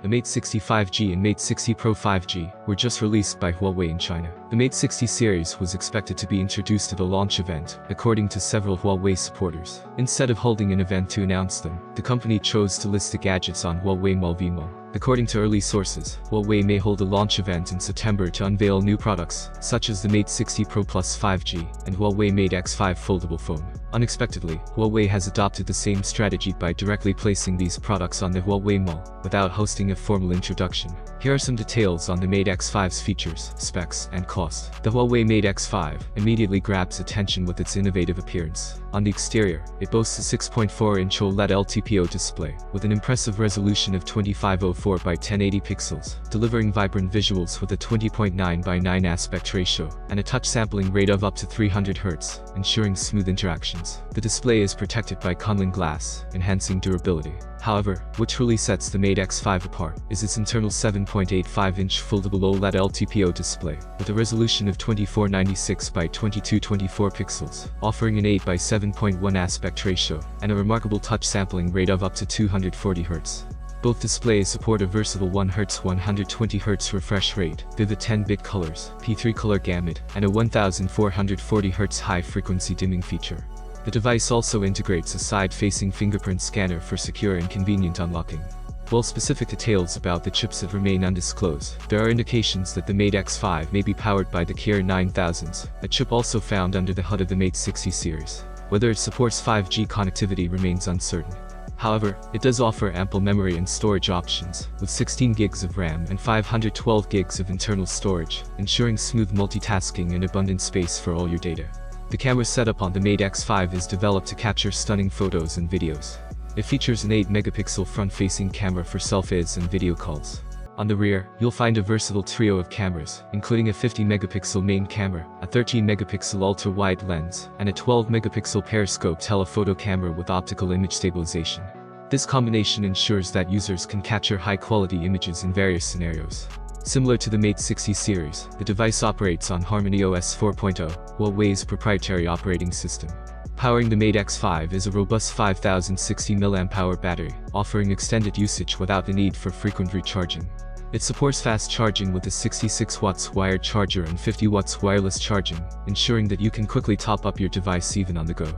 The Mate 60 5G and Mate 60 Pro 5G were just released by Huawei in China. The Mate 60 series was expected to be introduced at a launch event, according to several Huawei supporters. Instead of holding an event to announce them, the company chose to list the gadgets on Huawei Mall. According to early sources, Huawei may hold a launch event in September to unveil new products, such as the Mate 60 Pro Plus 5G and Huawei Mate X5 foldable phone. Unexpectedly, Huawei has adopted the same strategy by directly placing these products on the Huawei Mall, without hosting a formal introduction. Here are some details on the Mate X5's features, specs, and cost. The Huawei Mate X5 immediately grabs attention with its innovative appearance. On the exterior, it boasts a 6.4-inch OLED LTPO display, with an impressive resolution of 2504 by 1080 pixels, delivering vibrant visuals with a 20.9 by 9 aspect ratio, and a touch sampling rate of up to 300 Hz, ensuring smooth interactions. The display is protected by Kunlun glass, enhancing durability. However, what truly sets the Mate X5 apart is its internal 7.85-inch foldable OLED LTPO display, with a resolution of 2496 by 2224 pixels, offering an 8 by 7.1 aspect ratio, and a remarkable touch sampling rate of up to 240 Hz. Both displays support a versatile 1 Hz 120 Hz refresh rate, vivid 10-bit colors, P3 color gamut, and a 1440 Hz high-frequency dimming feature. The device also integrates a side-facing fingerprint scanner for secure and convenient unlocking. While specific details about the chipset remain undisclosed, there are indications that the Mate X5 may be powered by the Kirin 9000s, a chip also found under the hood of the Mate 60 series. Whether it supports 5G connectivity remains uncertain. However, it does offer ample memory and storage options, with 16 GB of RAM and 512 GB of internal storage, ensuring smooth multitasking and abundant space for all your data. The camera setup on the Mate X5 is developed to capture stunning photos and videos. It features an 8-megapixel front-facing camera for selfies and video calls. On the rear, you'll find a versatile trio of cameras, including a 50-megapixel main camera, a 13-megapixel ultra-wide lens, and a 12-megapixel periscope telephoto camera with optical image stabilization. This combination ensures that users can capture high-quality images in various scenarios. Similar to the Mate 60 series, the device operates on HarmonyOS 4.0, Huawei's proprietary operating system. Powering the Mate X5 is a robust 5060 mAh battery, offering extended usage without the need for frequent recharging. It supports fast charging with a 66 watts wired charger and 50 watts wireless charging, ensuring that you can quickly top up your device even on the go.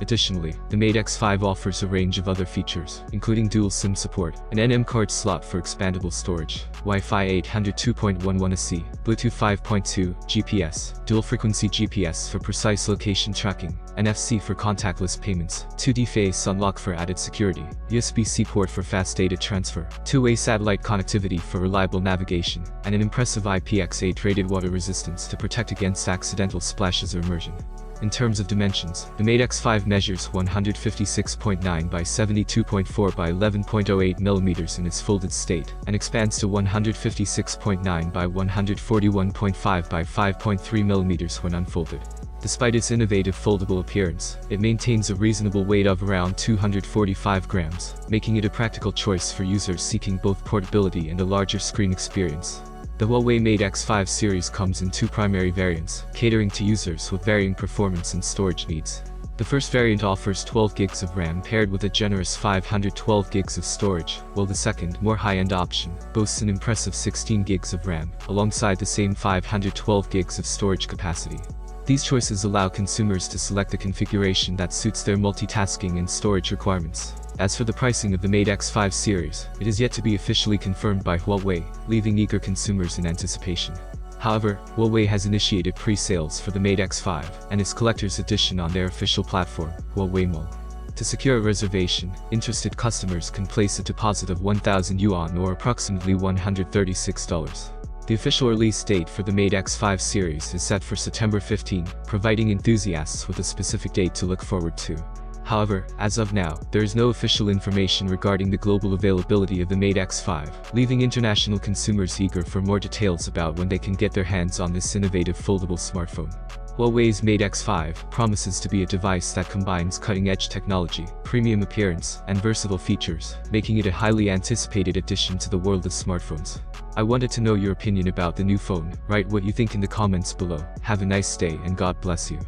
Additionally, the Mate X5 offers a range of other features, including dual SIM support, an NM card slot for expandable storage, Wi-Fi 802.11ac, Bluetooth 5.2, GPS, dual-frequency GPS for precise location tracking, NFC for contactless payments, 2D face unlock for added security, USB-C port for fast data transfer, two-way satellite connectivity for reliable navigation, and an impressive IPX8 rated water resistance to protect against accidental splashes or immersion. In terms of dimensions, the Mate X5 measures 156.9 by 72.4 by 11.08 mm in its folded state, and expands to 156.9 by 141.5 by 5.3 mm when unfolded. Despite its innovative foldable appearance, it maintains a reasonable weight of around 245 grams, making it a practical choice for users seeking both portability and a larger screen experience. The Huawei Mate X5 series comes in two primary variants, catering to users with varying performance and storage needs. The first variant offers 12 GB of RAM paired with a generous 512 GB of storage, while the second, more high-end option, boasts an impressive 16 GB of RAM, alongside the same 512 GB of storage capacity. These choices allow consumers to select the configuration that suits their multitasking and storage requirements. As for the pricing of the Mate X5 series, it is yet to be officially confirmed by Huawei, leaving eager consumers in anticipation. However, Huawei has initiated pre-sales for the Mate X5 and its collector's edition on their official platform, Huawei Mall. To secure a reservation, interested customers can place a deposit of 1,000 yuan or approximately $136. The official release date for the Mate X5 series is set for September 15, providing enthusiasts with a specific date to look forward to. However, as of now, there is no official information regarding the global availability of the Mate X5, leaving international consumers eager for more details about when they can get their hands on this innovative foldable smartphone. Huawei's Mate X5 promises to be a device that combines cutting-edge technology, premium appearance, and versatile features, making it a highly anticipated addition to the world of smartphones. I wanted to know your opinion about the new phone. Write what you think in the comments below. Have a nice day and God bless you.